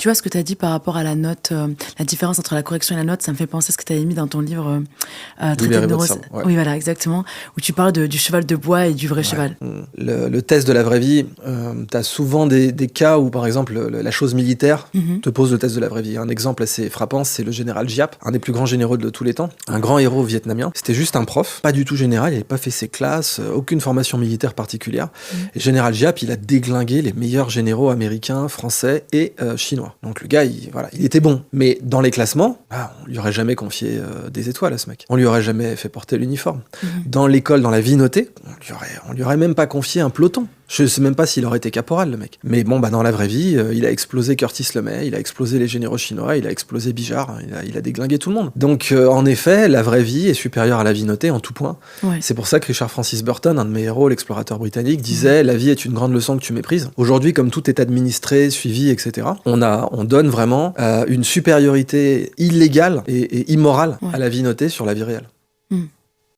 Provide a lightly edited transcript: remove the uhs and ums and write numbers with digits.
Tu vois ce que tu as dit par rapport à la note, la différence entre la correction et la note, ça me fait penser à ce que tu avais mis dans ton livre Traité de Libérer votre neurose. cerveau, ouais. Oui, voilà, exactement. Où tu parles du cheval de bois et du vrai cheval. Le test de la vraie vie, tu as souvent des cas où, par exemple, la chose militaire te pose le test de la vraie vie. Un exemple assez frappant, c'est le général Giap, un des plus grands généraux de tous les temps, un grand héros vietnamien. C'était juste un prof, pas du tout général, il n'avait pas fait ses classes, aucune formation militaire particulière. Et général Giap, il a déglingué les meilleurs généraux américains, français et chinois. Donc le gars, il était bon. Mais dans les classements, on lui aurait jamais confié des étoiles à ce mec. On lui aurait jamais fait porter l'uniforme. Dans l'école, dans la vie notée, on lui aurait même pas confié un peloton. Je sais même pas s'il aurait été caporal, le mec. Mais bon, dans la vraie vie, il a explosé Curtis LeMay, il a explosé les généraux chinois, il a explosé Bijard, il a déglingué tout le monde. Donc, en effet, la vraie vie est supérieure à la vie notée en tout point. Ouais. C'est pour ça que Richard Francis Burton, un de mes héros, l'explorateur britannique, disait « La vie est une grande leçon que tu méprises ». Aujourd'hui, comme tout est administré, suivi, etc., on donne vraiment une supériorité illégale et immorale à la vie notée sur la vie réelle.